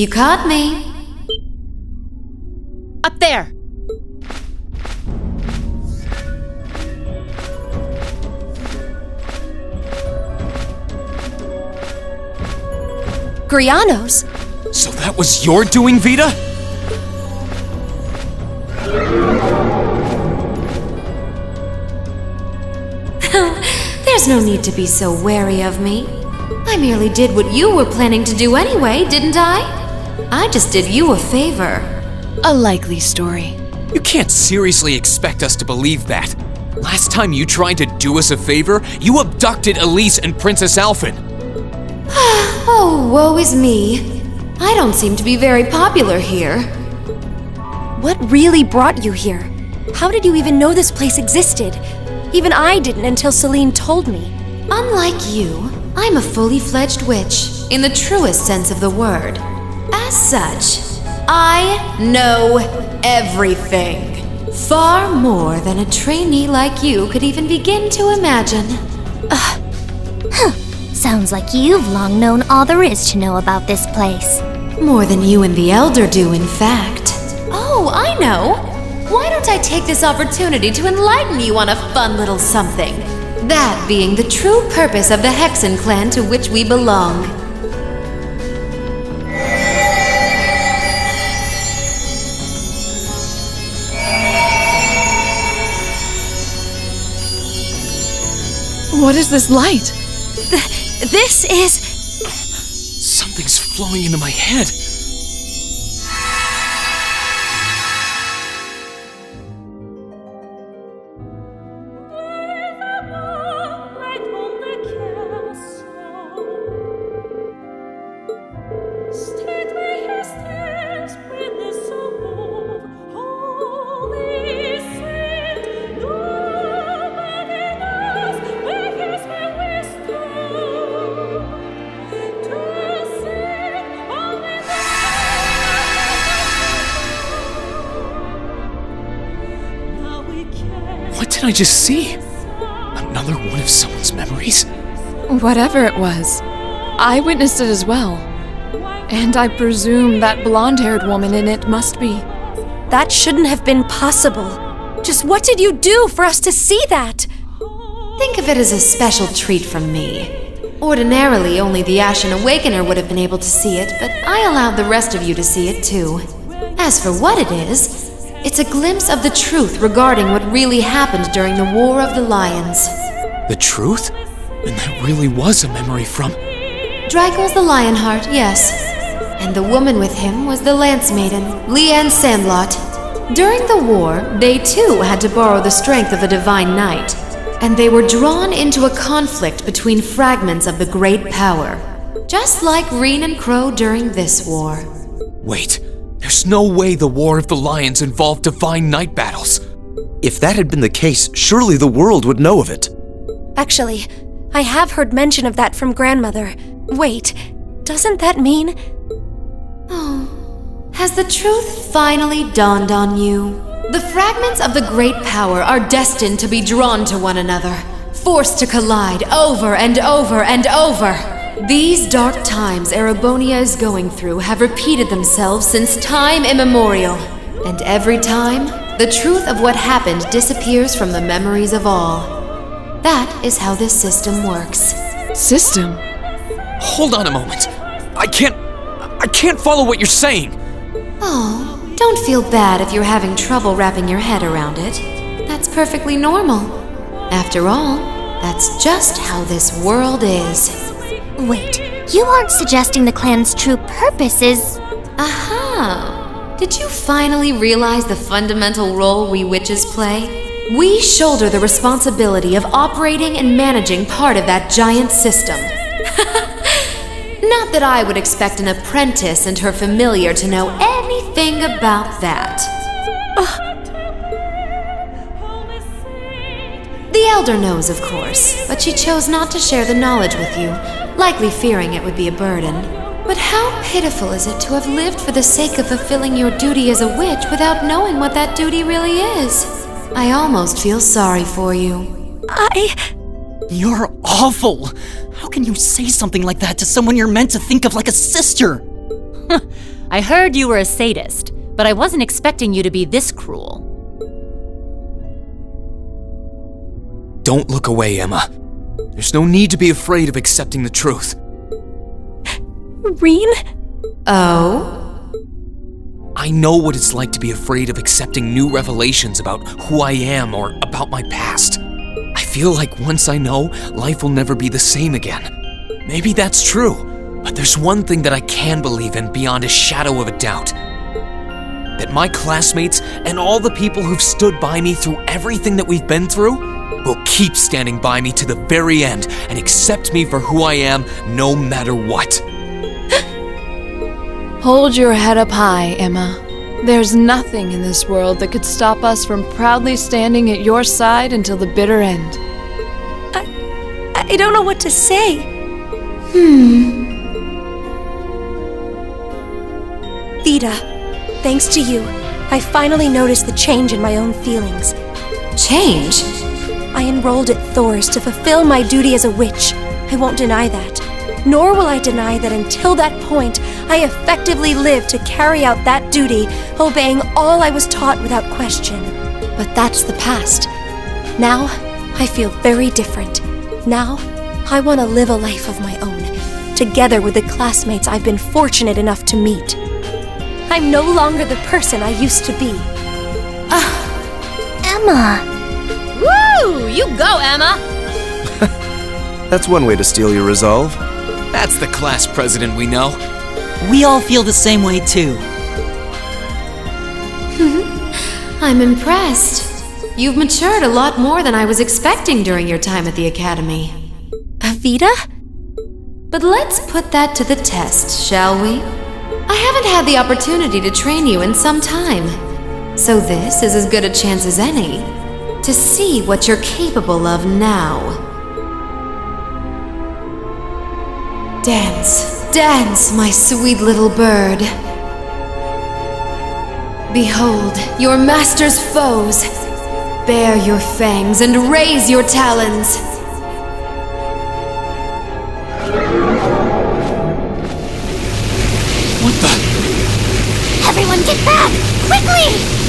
You caught me. Up there! Grianos? So that was your doing, Vita? There's no need to be so wary of me. I merely did what you were planning to do anyway, didn't I? I just did you a favor. A likely story. You can't seriously expect us to believe that. Last time you tried to do us a favor, you abducted Elise and Princess Alphen. Oh, woe is me. I don't seem to be very popular here. What really brought you here? How did you even know this place existed? Even I didn't until Celine told me. Unlike you, I'm a fully fledged witch, in the truest sense of the word. As such, I know everything. Far more than a trainee like you could even begin to imagine. Sounds like you've long known all there is to know about this place. More than you and the Elder do, in fact. Oh, I know! Why don't I take this opportunity to enlighten you on a fun little something? That being the true purpose of the Hexen clan to which we belong. What is this light? This is... Something's flowing into my head. What did I just see? Another one of someone's memories? Whatever it was, I witnessed it as well. And I presume that blonde-haired woman in it must be. That shouldn't have been possible. Just what did you do for us to see that? Think of it as a special treat from me. Ordinarily, only the Ashen Awakener would have been able to see it, but I allowed the rest of you to see it too. As for what it is, it's a glimpse of the truth regarding what really happened during the War of the Lions. The truth? And that really was a memory from... Drakel's the Lionheart, yes. And the woman with him was the Lance Maiden, Leanne Sandlot. During the war, they too had to borrow the strength of a divine knight. And they were drawn into a conflict between fragments of the great power. Just like Reen and Crow during this war. Wait, there's no way the War of the Lions involved divine knight battles. If that had been the case, surely the world would know of it. Actually, I have heard mention of that from Grandmother. Wait, doesn't that mean... Oh, has the truth finally dawned on you? The fragments of the great power are destined to be drawn to one another, forced to collide over and over and over. These dark times Erebonia is going through have repeated themselves since time immemorial. And every time, the truth of what happened disappears from the memories of all. That is how this system works. System? Hold on a moment. I can't follow what you're saying. Oh, don't feel bad if you're having trouble wrapping your head around it. That's perfectly normal. After all, that's just how this world is. Wait, you aren't suggesting the clan's true purpose is... Aha! Did you finally realize the fundamental role we witches play? We shoulder the responsibility of operating and managing part of that giant system. Not that I would expect an apprentice and her familiar to know anything about that. The Elder knows, of course, but she chose not to share the knowledge with you, likely fearing it would be a burden. But how pitiful is it to have lived for the sake of fulfilling your duty as a witch without knowing what that duty really is? I almost feel sorry for you. You're awful! How can you say something like that to someone you're meant to think of like a sister? I heard you were a sadist, but I wasn't expecting you to be this cruel. Don't look away, Emma. There's no need to be afraid of accepting the truth. Reen? Oh? I know what it's like to be afraid of accepting new revelations about who I am or about my past. I feel like once I know, life will never be the same again. Maybe that's true, but there's one thing that I can believe in beyond a shadow of a doubt. That my classmates and all the people who've stood by me through everything that we've been through will keep standing by me to the very end and accept me for who I am no matter what. Hold your head up high, Emma. There's nothing in this world that could stop us from proudly standing at your side until the bitter end. I don't know what to say. Vita, thanks to you, I finally noticed the change in my own feelings. Change? I enrolled at Thor's to fulfill my duty as a witch. I won't deny that. Nor will I deny that until that point, I effectively lived to carry out that duty, obeying all I was taught without question. But that's the past. Now, I feel very different. Now, I want to live a life of my own, together with the classmates I've been fortunate enough to meet. I'm no longer the person I used to be. Emma! Woo! You go, Emma! That's one way to steal your resolve. That's the class president we know. We all feel the same way too. I'm impressed. You've matured a lot more than I was expecting during your time at the academy. Vita? But let's put that to the test, shall we? I haven't had the opportunity to train you in some time. So this is as good a chance as any to see what you're capable of now. Dance, dance, my sweet little bird. Behold, your master's foes. Bare your fangs and raise your talons. What the? Everyone get back! Quickly!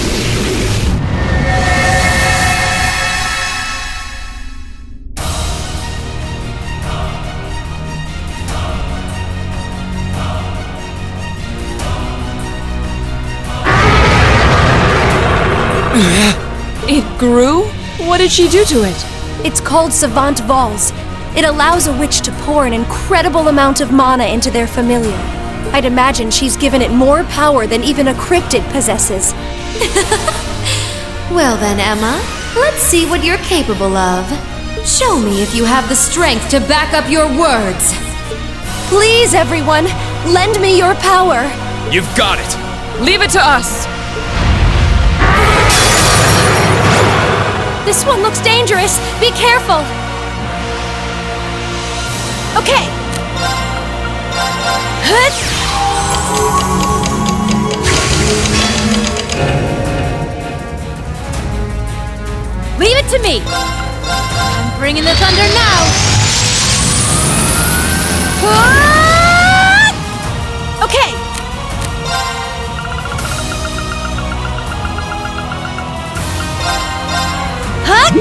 It grew? What did she do to it? It's called Savant Vols. It allows a witch to pour an incredible amount of mana into their familiar. I'd imagine she's given it more power than even a cryptid possesses. Well then, Emma, let's see what you're capable of. Show me if you have the strength to back up your words. Please, everyone, lend me your power. You've got it. Leave it to us! This one looks dangerous. Be careful. Okay. Hut! Leave it to me! I'm bringing the thunder now! Okay. Hut!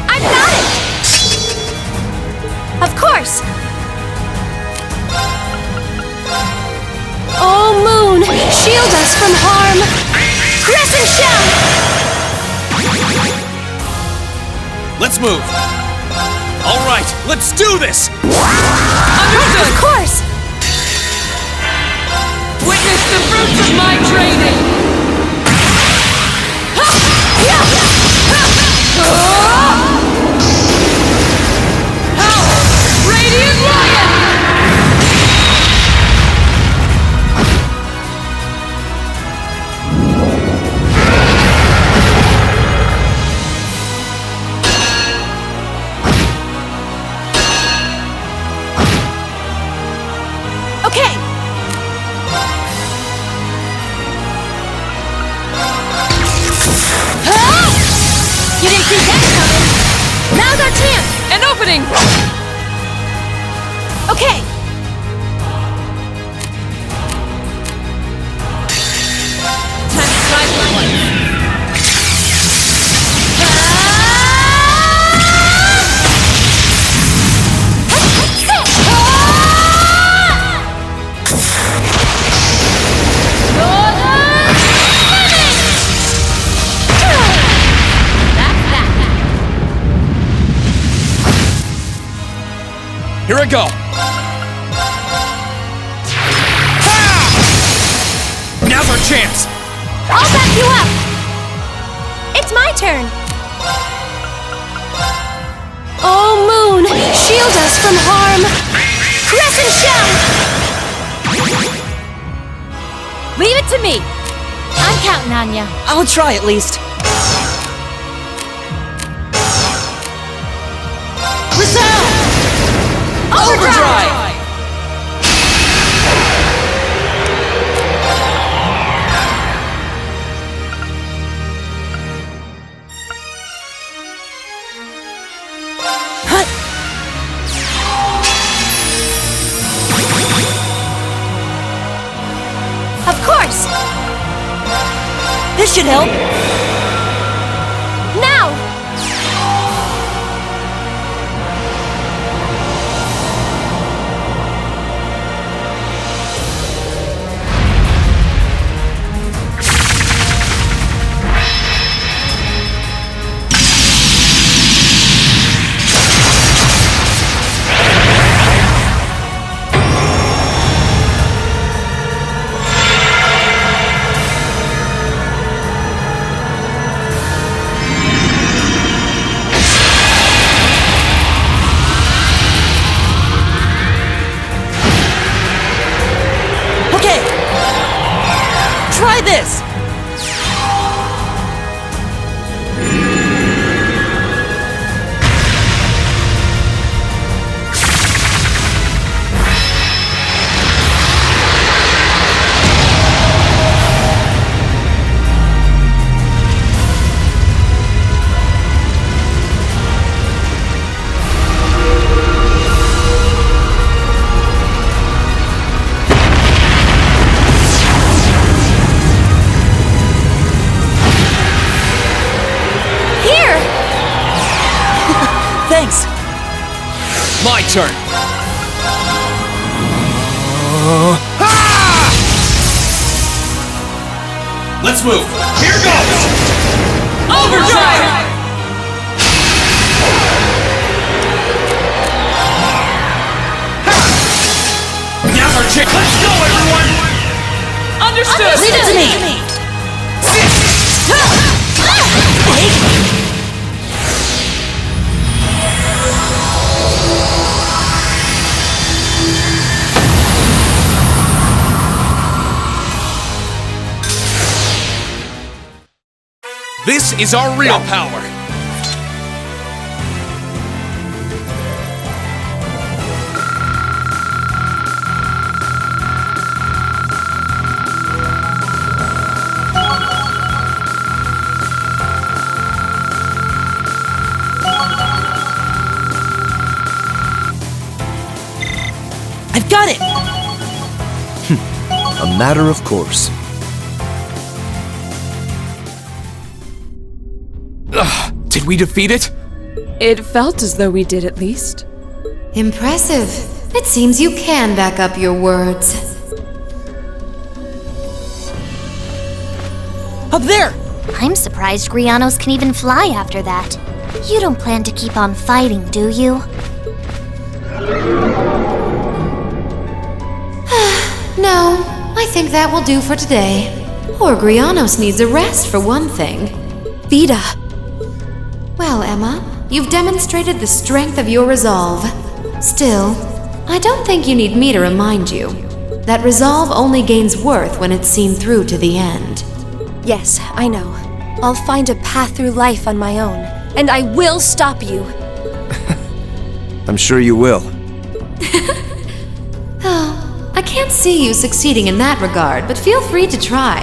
I've got it! Of course! Oh, Moon! Shield us from harm! Crescent Shell! Let's move. All right, let's do this. Understood! Of course! Witness the fruits of my training! Radiant Lion! Okay! You didn't see that Okay! Time to try this one. Here I go! Ha! Now's our chance! I'll back you up! It's my turn! Oh, Moon! Shield us from harm! Crescent Shell! Leave it to me! I'm counting on ya. I'll try at least. Resound! Overdrive! Of course! This should help. Now! Try this! Thanks! My turn! Let's move! Here goes! Overdrive! Now's our chance! Let's go, everyone! Understood! Leave it to me! This is our real power! I've got it! A matter of course. Did we defeat it? It felt as though we did at least. Impressive. It seems you can back up your words. Up there! I'm surprised Grianos can even fly after that. You don't plan to keep on fighting, do you? No, I think that will do for today. Poor Grianos needs a rest for one thing. Vida. Well, Emma, you've demonstrated the strength of your resolve. Still, I don't think you need me to remind you that resolve only gains worth when it's seen through to the end. Yes, I know. I'll find a path through life on my own, and I will stop you. I'm sure you will. Oh, I can't see you succeeding in that regard, but feel free to try.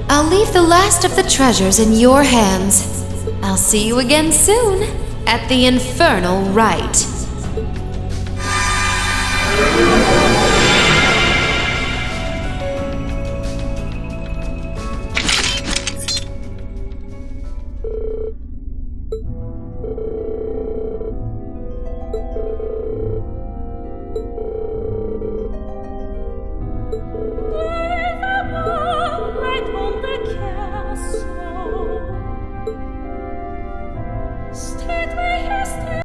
I'll leave the last of the treasures in your hands. I'll see you again soon, at the infernal rite. Azure!